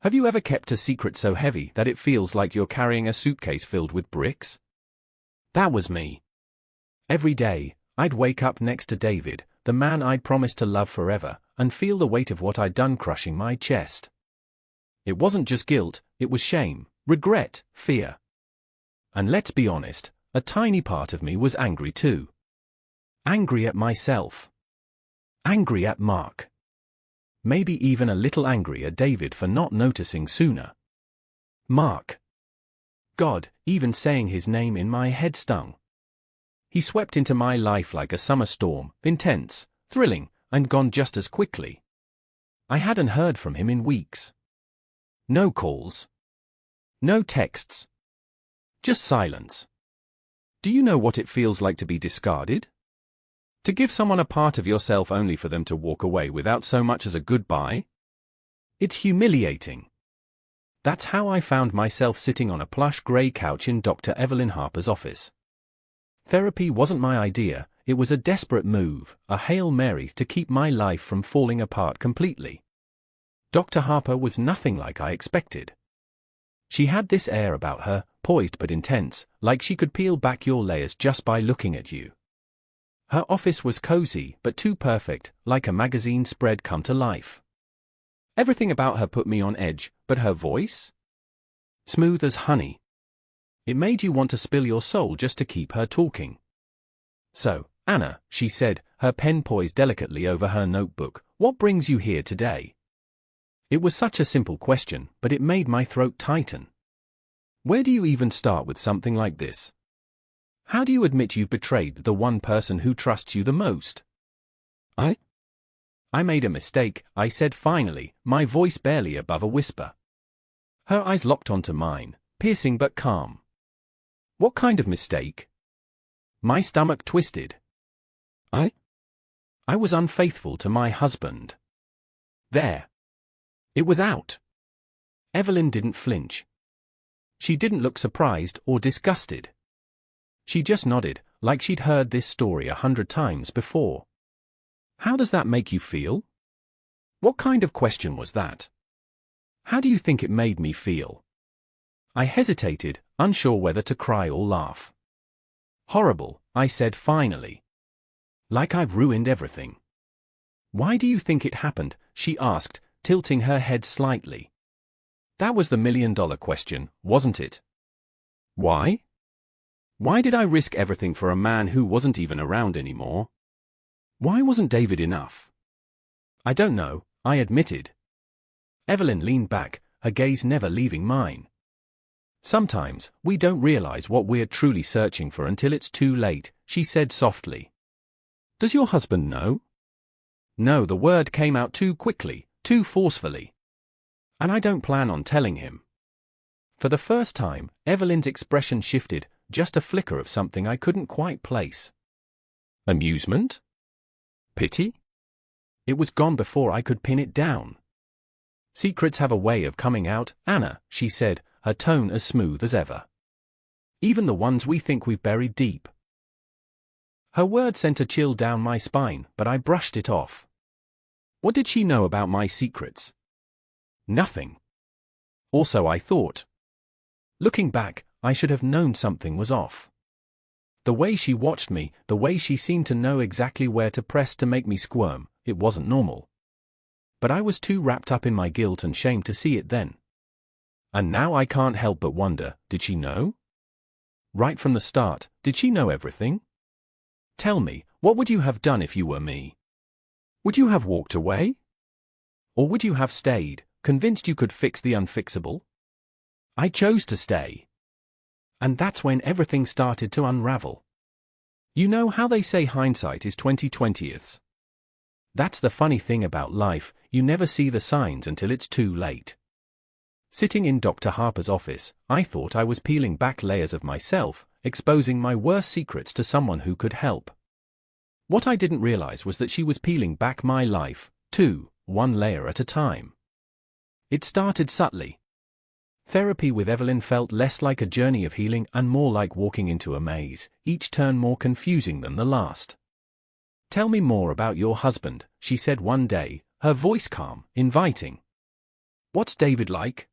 Have you ever kept a secret so heavy that it feels like you're carrying a suitcase filled with bricks? That was me. Every day, I'd wake up next to David, the man I'd promised to love forever, and feel the weight of what I'd done crushing my chest. It wasn't just guilt, it was shame, regret, fear. And let's be honest, a tiny part of me was angry too. Angry at myself. Angry at Mark. Maybe even a little angry at David for not noticing sooner. Mark. God, even saying his name in my head stung. He swept into my life like a summer storm, intense, thrilling, and gone just as quickly. I hadn't heard from him in weeks. No calls. No texts. Just silence. Do you know what it feels like to be discarded? To give someone a part of yourself only for them to walk away without so much as a goodbye? It's humiliating. That's how I found myself sitting on a plush grey couch in Dr. Evelyn Harper's office. Therapy wasn't my idea, it was a desperate move, a Hail Mary to keep my life from falling apart completely. Dr. Harper was nothing like I expected. She had this air about her, poised but intense, like she could peel back your layers just by looking at you. Her office was cozy but too perfect, like a magazine spread come to life. Everything about her put me on edge, but her voice? Smooth as honey. It made you want to spill your soul just to keep her talking. So, Anna, she said, her pen poised delicately over her notebook, what brings you here today? It was such a simple question, but it made my throat tighten. Where do you even start with something like this? How do you admit you've betrayed the one person who trusts you the most? I made a mistake, I said finally, my voice barely above a whisper. Her eyes locked onto mine, piercing but calm. What kind of mistake? My stomach twisted. I was unfaithful to my husband. There. It was out. Evelyn didn't flinch. She didn't look surprised or disgusted. She just nodded, like she'd heard this story 100 times before. How does that make you feel? What kind of question was that? How do you think it made me feel? I hesitated, unsure whether to cry or laugh. Horrible, I said finally. Like I've ruined everything. Why do you think it happened? She asked, tilting her head slightly. That was the million-dollar question, wasn't it? Why? Why did I risk everything for a man who wasn't even around anymore? Why wasn't David enough? I don't know, I admitted. Evelyn leaned back, her gaze never leaving mine. Sometimes, we don't realize what we're truly searching for until it's too late, she said softly. Does your husband know? No, the word came out too quickly, too forcefully. And I don't plan on telling him. For the first time, Evelyn's expression shifted, just a flicker of something I couldn't quite place. Amusement? Pity? It was gone before I could pin it down. Secrets have a way of coming out, Anna, she said, her tone as smooth as ever. Even the ones we think we've buried deep. Her words sent a chill down my spine, but I brushed it off. What did she know about my secrets? Nothing. Also, I thought. Looking back, I should have known something was off. The way she watched me, the way she seemed to know exactly where to press to make me squirm, it wasn't normal. But I was too wrapped up in my guilt and shame to see it then. And now I can't help but wonder, did she know? Right from the start, did she know everything? Tell me, what would you have done if you were me? Would you have walked away? Or would you have stayed, convinced you could fix the unfixable? I chose to stay. And that's when everything started to unravel. You know how they say hindsight is 20/20ths? That's the funny thing about life, you never see the signs until it's too late. Sitting in Dr. Harper's office, I thought I was peeling back layers of myself, exposing my worst secrets to someone who could help. What I didn't realize was that she was peeling back my life, too, one layer at a time. It started subtly. Therapy with Evelyn felt less like a journey of healing and more like walking into a maze, each turn more confusing than the last. Tell me more about your husband, she said one day, her voice calm, inviting. What's David like?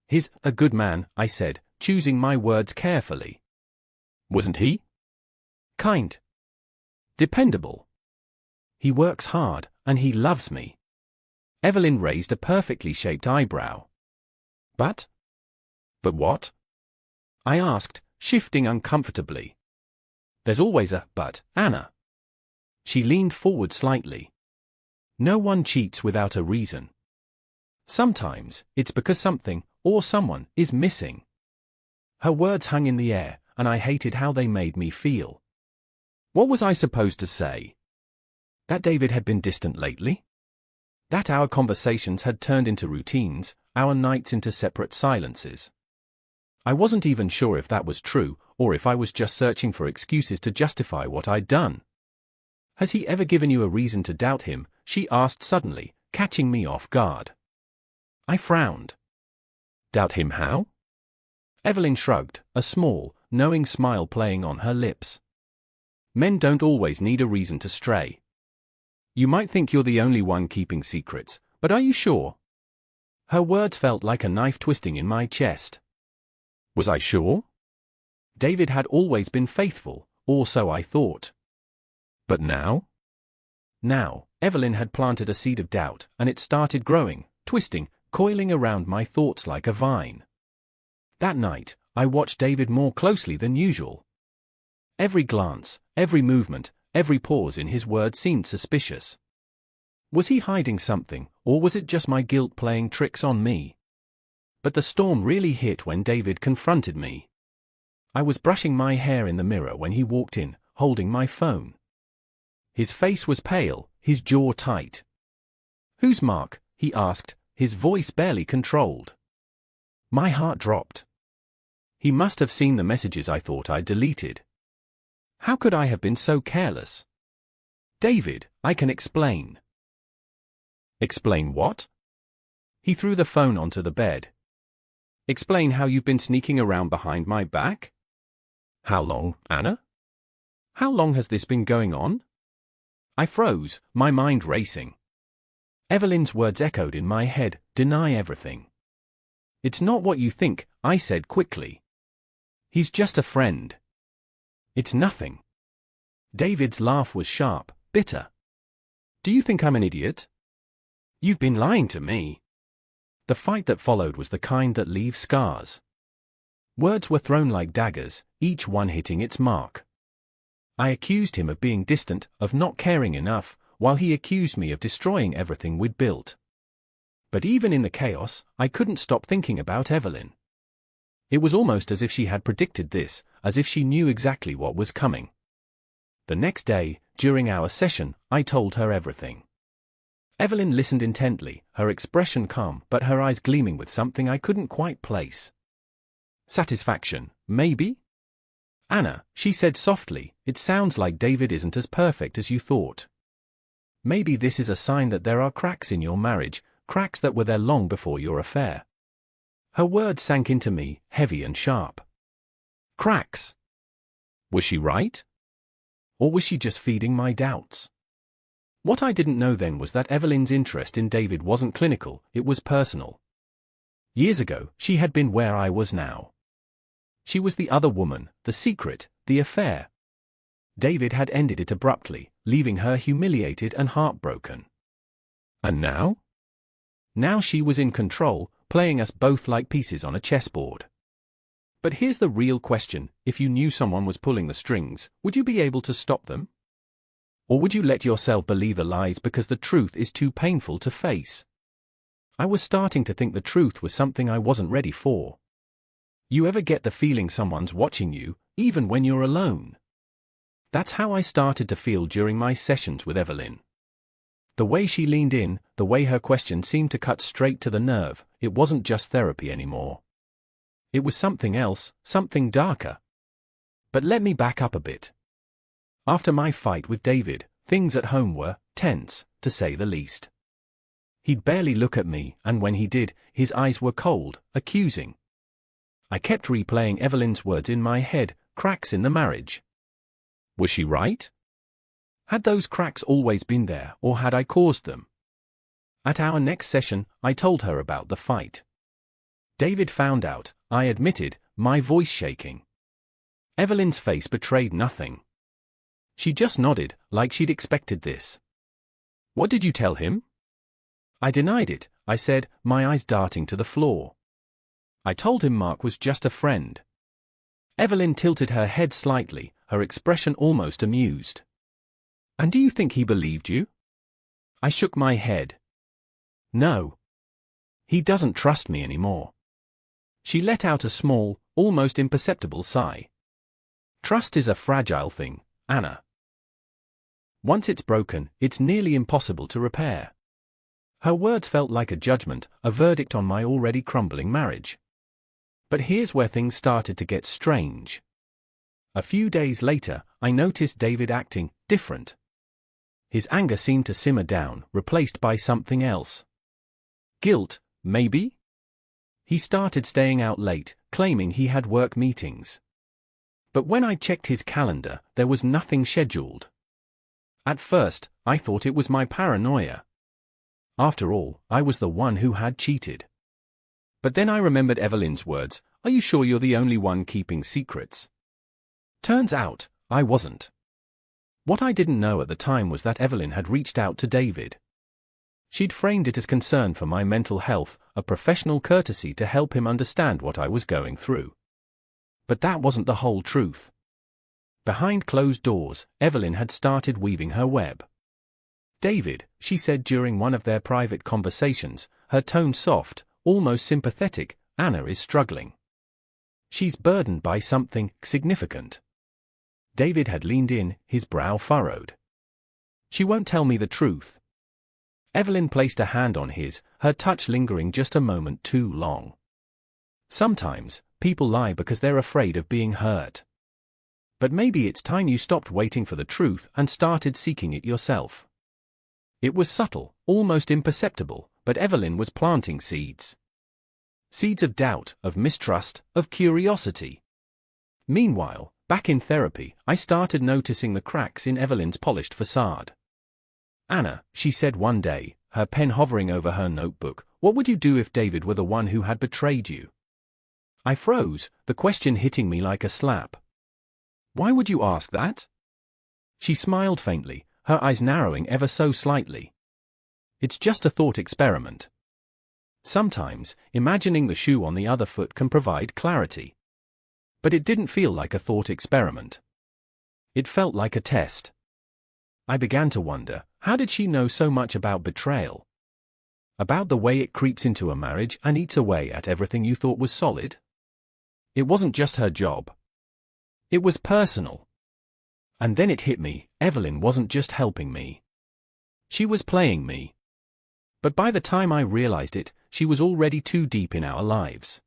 He's a good man, I said, choosing my words carefully. Wasn't he? Kind. Dependable. He works hard, and he loves me. Evelyn raised a perfectly shaped eyebrow. But what? I asked, shifting uncomfortably. There's always a but, Anna. She leaned forward slightly. No one cheats without a reason. Sometimes, it's because something, or someone, is missing. Her words hung in the air, and I hated how they made me feel. What was I supposed to say? That David had been distant lately? That our conversations had turned into routines, our nights into separate silences? I wasn't even sure if that was true, or if I was just searching for excuses to justify what I'd done. Has he ever given you a reason to doubt him? She asked suddenly, catching me off guard. I frowned. Doubt him how? Evelyn shrugged, a small, knowing smile playing on her lips. Men don't always need a reason to stray. You might think you're the only one keeping secrets, but are you sure? Her words felt like a knife twisting in my chest. Was I sure? David had always been faithful, or so I thought. But now? Now, Evelyn had planted a seed of doubt, and it started growing, twisting, coiling around my thoughts like a vine. That night, I watched David more closely than usual. Every glance, every movement, every pause in his words seemed suspicious. Was he hiding something, or was it just my guilt playing tricks on me? But the storm really hit when David confronted me. I was brushing my hair in the mirror when he walked in, holding my phone. His face was pale, his jaw tight. "Who's Mark?" he asked, his voice barely controlled. My heart dropped. He must have seen the messages I thought I'd deleted. How could I have been so careless? "David, I can explain." "Explain what?" He threw the phone onto the bed. "Explain how you've been sneaking around behind my back?" "How long, Anna? How long has this been going on?" I froze, my mind racing. Evelyn's words echoed in my head, "Deny everything." "It's not what you think," I said quickly. "He's just a friend." "It's nothing." David's laugh was sharp, bitter. "Do you think I'm an idiot? You've been lying to me." The fight that followed was the kind that leaves scars. Words were thrown like daggers, each one hitting its mark. I accused him of being distant, of not caring enough, while he accused me of destroying everything we'd built. But even in the chaos, I couldn't stop thinking about Evelyn. It was almost as if she had predicted this, as if she knew exactly what was coming. The next day, during our session, I told her everything. Evelyn listened intently, her expression calm but her eyes gleaming with something I couldn't quite place. "Satisfaction, maybe?" "Anna," she said softly, "it sounds like David isn't as perfect as you thought. Maybe this is a sign that there are cracks in your marriage, cracks that were there long before your affair." Her words sank into me, heavy and sharp. Cracks. Was she right? Or was she just feeding my doubts? What I didn't know then was that Evelyn's interest in David wasn't clinical, it was personal. Years ago, she had been where I was now. She was the other woman, the secret, the affair. David had ended it abruptly, leaving her humiliated and heartbroken. And now? Now she was in control, playing us both like pieces on a chessboard. But here's the real question: if you knew someone was pulling the strings, would you be able to stop them? Or would you let yourself believe the lies because the truth is too painful to face? I was starting to think the truth was something I wasn't ready for. You ever get the feeling someone's watching you, even when you're alone? That's how I started to feel during my sessions with Evelyn. The way she leaned in, the way her questions seemed to cut straight to the nerve, it wasn't just therapy anymore. It was something else, something darker. But let me back up a bit. After my fight with David, things at home were tense, to say the least. He'd barely look at me, and when he did, his eyes were cold, accusing. I kept replaying Evelyn's words in my head, cracks in the marriage. Was she right? Had those cracks always been there, or had I caused them? At our next session, I told her about the fight. David found out, I admitted, my voice shaking. Evelyn's face betrayed nothing. She just nodded, like she'd expected this. What did you tell him? I denied it, I said, my eyes darting to the floor. I told him Mark was just a friend. Evelyn tilted her head slightly, her expression almost amused. And do you think he believed you? I shook my head. No. He doesn't trust me anymore. She let out a small, almost imperceptible sigh. Trust is a fragile thing, Anna. Once it's broken, it's nearly impossible to repair. Her words felt like a judgment, a verdict on my already crumbling marriage. But here's where things started to get strange. A few days later, I noticed David acting different. His anger seemed to simmer down, replaced by something else. Guilt, maybe? He started staying out late, claiming he had work meetings. But when I checked his calendar, there was nothing scheduled. At first, I thought it was my paranoia. After all, I was the one who had cheated. But then I remembered Evelyn's words, "Are you sure you're the only one keeping secrets?" Turns out, I wasn't. What I didn't know at the time was that Evelyn had reached out to David. She'd framed it as concern for my mental health, a professional courtesy to help him understand what I was going through. But that wasn't the whole truth. Behind closed doors, Evelyn had started weaving her web. "David," she said during one of their private conversations, her tone soft, almost sympathetic, "Anna is struggling. She's burdened by something significant." David had leaned in, his brow furrowed. "She won't tell me the truth." Evelyn placed a hand on his, her touch lingering just a moment too long. "Sometimes, people lie because they're afraid of being hurt. But maybe it's time you stopped waiting for the truth and started seeking it yourself." It was subtle, almost imperceptible, but Evelyn was planting seeds. Seeds of doubt, of mistrust, of curiosity. Meanwhile, back in therapy, I started noticing the cracks in Evelyn's polished facade. "Anna," she said one day, her pen hovering over her notebook, "what would you do if David were the one who had betrayed you?" I froze, the question hitting me like a slap. "Why would you ask that?" She smiled faintly, her eyes narrowing ever so slightly. "It's just a thought experiment. Sometimes, imagining the shoe on the other foot can provide clarity." But it didn't feel like a thought experiment. It felt like a test. I began to wonder, how did she know so much about betrayal? About the way it creeps into a marriage and eats away at everything you thought was solid? It wasn't just her job. It was personal. And then it hit me, Evelyn wasn't just helping me. She was playing me. But by the time I realized it, she was already too deep in our lives.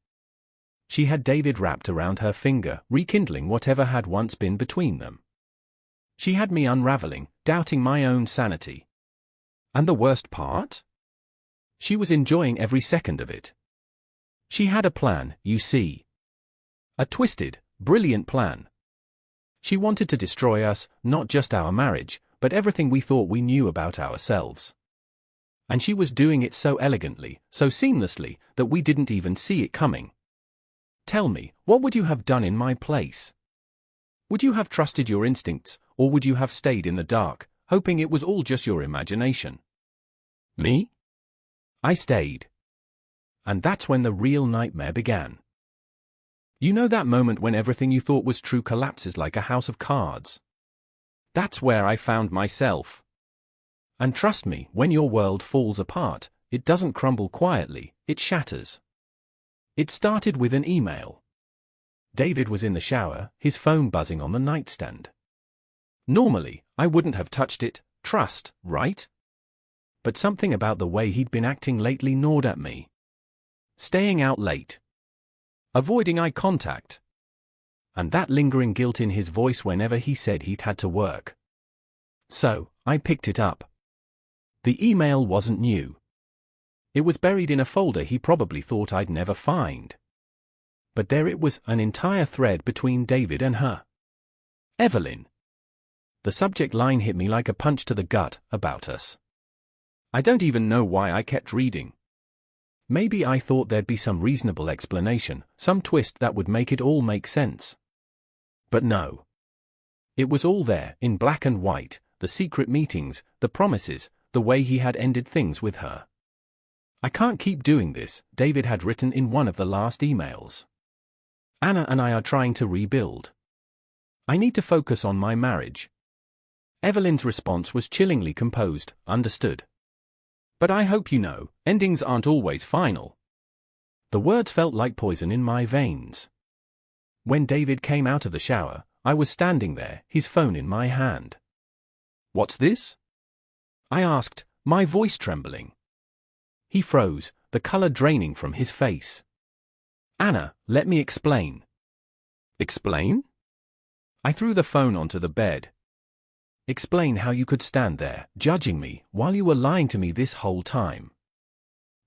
She had David wrapped around her finger, rekindling whatever had once been between them. She had me unraveling, doubting my own sanity. And the worst part? She was enjoying every second of it. She had a plan, you see. A twisted, brilliant plan. She wanted to destroy us, not just our marriage, but everything we thought we knew about ourselves. And she was doing it so elegantly, so seamlessly, that we didn't even see it coming. Tell me, what would you have done in my place? Would you have trusted your instincts, or would you have stayed in the dark, hoping it was all just your imagination? Me? I stayed. And that's when the real nightmare began. You know that moment when everything you thought was true collapses like a house of cards? That's where I found myself. And trust me, when your world falls apart, it doesn't crumble quietly, it shatters. It started with an email. David was in the shower, his phone buzzing on the nightstand. Normally, I wouldn't have touched it, trust, right? But something about the way he'd been acting lately gnawed at me. Staying out late. Avoiding eye contact. And that lingering guilt in his voice whenever he said he'd had to work. So, I picked it up. The email wasn't new. It was buried in a folder he probably thought I'd never find. But there it was, an entire thread between David and her. Evelyn. The subject line hit me like a punch to the gut, about us. I don't even know why I kept reading. Maybe I thought there'd be some reasonable explanation, some twist that would make it all make sense. But no. It was all there, in black and white, the secret meetings, the promises, the way he had ended things with her. I can't keep doing this, David had written in one of the last emails. Anna and I are trying to rebuild. I need to focus on my marriage. Evelyn's response was chillingly composed, understood. But I hope you know, endings aren't always final. The words felt like poison in my veins. When David came out of the shower, I was standing there, his phone in my hand. "What's this?" I asked, my voice trembling. He froze, the color draining from his face. "Anna, let me explain." "Explain?" I threw the phone onto the bed. "Explain how you could stand there, judging me, while you were lying to me this whole time.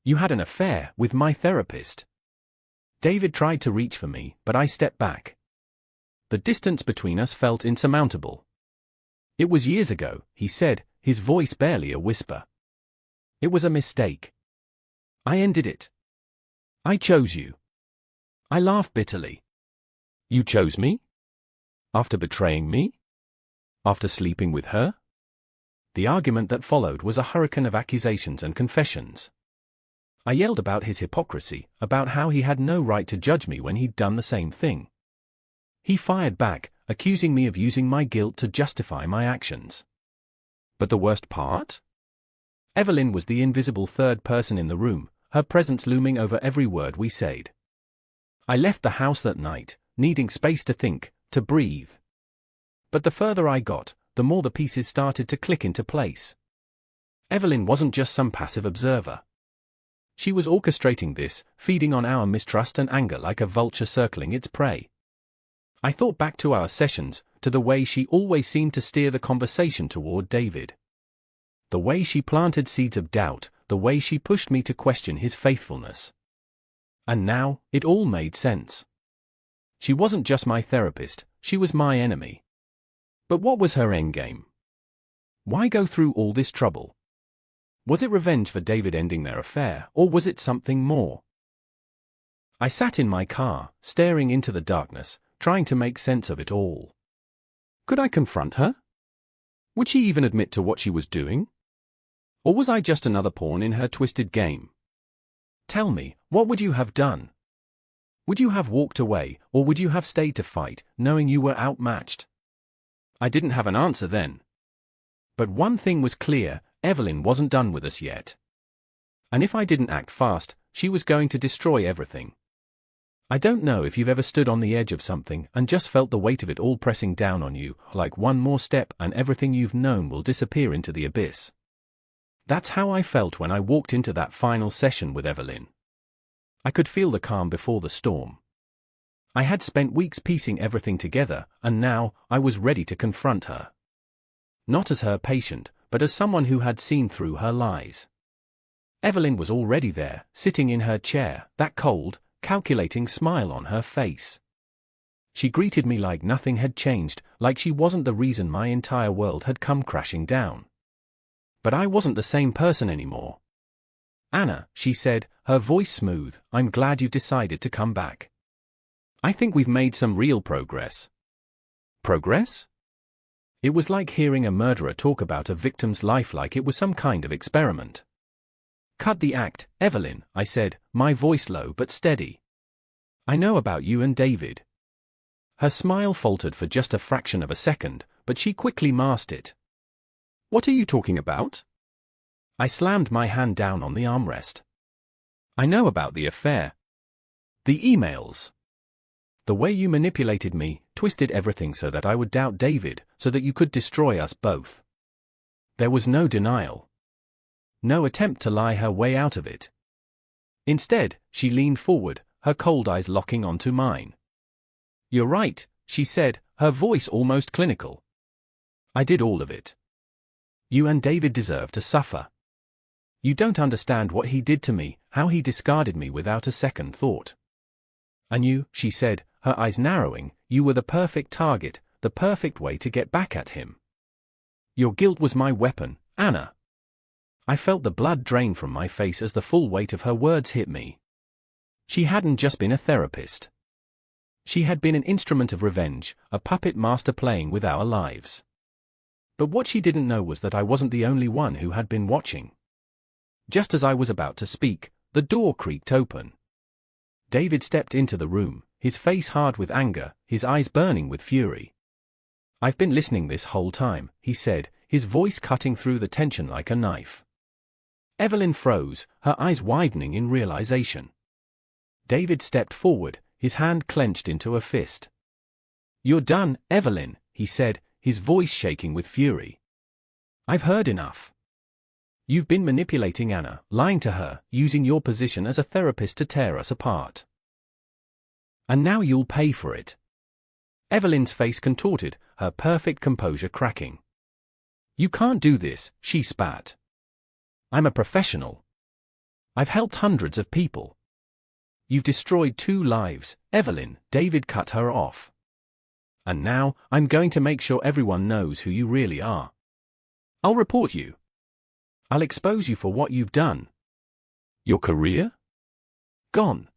You had an affair with my therapist." David tried to reach for me, but I stepped back. The distance between us felt insurmountable. "It was years ago," he said, his voice barely a whisper. "It was a mistake. I ended it. I chose you." I laughed bitterly. "You chose me? After betraying me? After sleeping with her?" The argument that followed was a hurricane of accusations and confessions. I yelled about his hypocrisy, about how he had no right to judge me when he'd done the same thing. He fired back, accusing me of using my guilt to justify my actions. But the worst part? Evelyn was the invisible third person in the room, her presence looming over every word we said. I left the house that night, needing space to think, to breathe. But the further I got, the more the pieces started to click into place. Evelyn wasn't just some passive observer. She was orchestrating this, feeding on our mistrust and anger like a vulture circling its prey. I thought back to our sessions, to the way she always seemed to steer the conversation toward David. The way she planted seeds of doubt, the way she pushed me to question his faithfulness. And now, it all made sense. She wasn't just my therapist, she was my enemy. But what was her endgame? Why go through all this trouble? Was it revenge for David ending their affair, or was it something more? I sat in my car, staring into the darkness, trying to make sense of it all. Could I confront her? Would she even admit to what she was doing? Or was I just another pawn in her twisted game? Tell me, what would you have done? Would you have walked away, or would you have stayed to fight, knowing you were outmatched? I didn't have an answer then. But one thing was clear, Evelyn wasn't done with us yet. And if I didn't act fast, she was going to destroy everything. I don't know if you've ever stood on the edge of something and just felt the weight of it all pressing down on you, like one more step and everything you've known will disappear into the abyss. That's how I felt when I walked into that final session with Evelyn. I could feel the calm before the storm. I had spent weeks piecing everything together, and now, I was ready to confront her. Not as her patient, but as someone who had seen through her lies. Evelyn was already there, sitting in her chair, that cold, calculating smile on her face. She greeted me like nothing had changed, like she wasn't the reason my entire world had come crashing down. But I wasn't the same person anymore. "Anna," she said, her voice smooth, "I'm glad you've decided to come back. I think we've made some real progress." Progress? It was like hearing a murderer talk about a victim's life like it was some kind of experiment. "Cut the act, Evelyn," I said, my voice low but steady. "I know about you and David." Her smile faltered for just a fraction of a second, but she quickly masked it. "What are you talking about?" I slammed my hand down on the armrest. "I know about the affair. The emails. The way you manipulated me, twisted everything so that I would doubt David, so that you could destroy us both. There was no denial. No attempt to lie her way out of it. Instead, she leaned forward, her cold eyes locking onto mine. "You're right," she said, her voice almost clinical. "I did all of it. You and David deserve to suffer. You don't understand what he did to me, how he discarded me without a second thought. And you," she said, her eyes narrowing, "you were the perfect target, the perfect way to get back at him. Your guilt was my weapon, Anna." I felt the blood drain from my face as the full weight of her words hit me. She hadn't just been a therapist. She had been an instrument of revenge, a puppet master playing with our lives. But what she didn't know was that I wasn't the only one who had been watching. Just as I was about to speak, the door creaked open. David stepped into the room, his face hard with anger, his eyes burning with fury. "I've been listening this whole time," he said, his voice cutting through the tension like a knife. Evelyn froze, her eyes widening in realization. David stepped forward, his hand clenched into a fist. "You're done, Evelyn," he said, his voice shaking with fury. "I've heard enough. You've been manipulating Anna, lying to her, using your position as a therapist to tear us apart. And now you'll pay for it." Evelyn's face contorted, her perfect composure cracking. "You can't do this," she spat. "I'm a professional. I've helped hundreds of people." "You've destroyed 2 lives, Evelyn," David cut her off. "And now, I'm going to make sure everyone knows who you really are. I'll report you. I'll expose you for what you've done. Your career? Gone.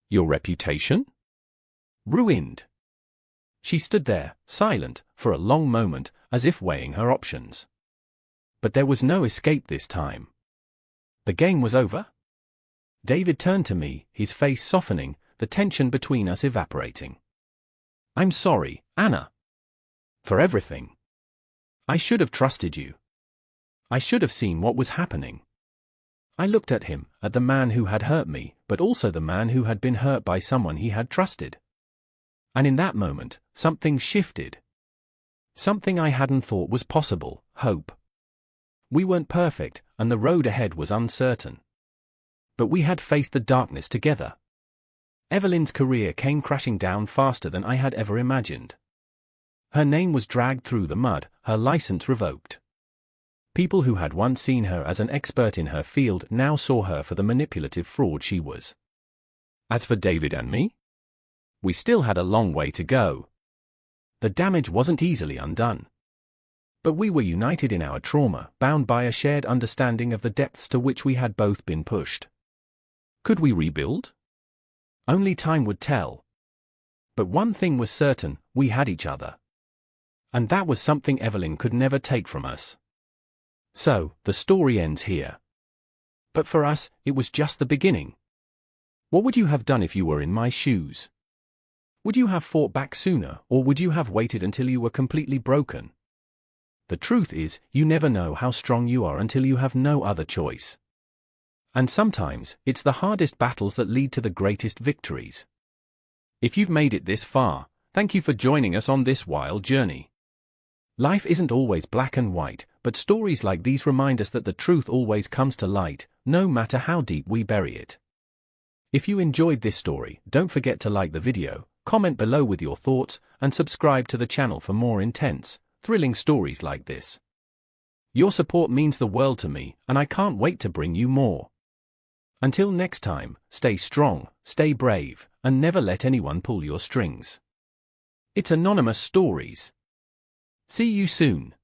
Your reputation? Ruined." She stood there, silent, for a long moment, as if weighing her options. But there was no escape this time. The game was over? David turned to me, his face softening, the tension between us evaporating. "I'm sorry, Anna. For everything. I should have trusted you. I should have seen what was happening." I looked at him, at the man who had hurt me, but also the man who had been hurt by someone he had trusted. And in that moment, something shifted. Something I hadn't thought was possible: hope. We weren't perfect, and the road ahead was uncertain. But we had faced the darkness together. Evelyn's career came crashing down faster than I had ever imagined. Her name was dragged through the mud, her license revoked. People who had once seen her as an expert in her field now saw her for the manipulative fraud she was. As for David and me, we still had a long way to go. The damage wasn't easily undone. But we were united in our trauma, bound by a shared understanding of the depths to which we had both been pushed. Could we rebuild? Only time would tell. But one thing was certain: we had each other. And that was something Evelyn could never take from us. So, the story ends here. But for us, it was just the beginning. What would you have done if you were in my shoes? Would you have fought back sooner, or would you have waited until you were completely broken? The truth is, you never know how strong you are until you have no other choice. And sometimes, it's the hardest battles that lead to the greatest victories. If you've made it this far, thank you for joining us on this wild journey. Life isn't always black and white, but stories like these remind us that the truth always comes to light, no matter how deep we bury it. If you enjoyed this story, don't forget to like the video, comment below with your thoughts, and subscribe to the channel for more intense, thrilling stories like this. Your support means the world to me, and I can't wait to bring you more. Until next time, stay strong, stay brave, and never let anyone pull your strings. It's Anonymous Stories. See you soon.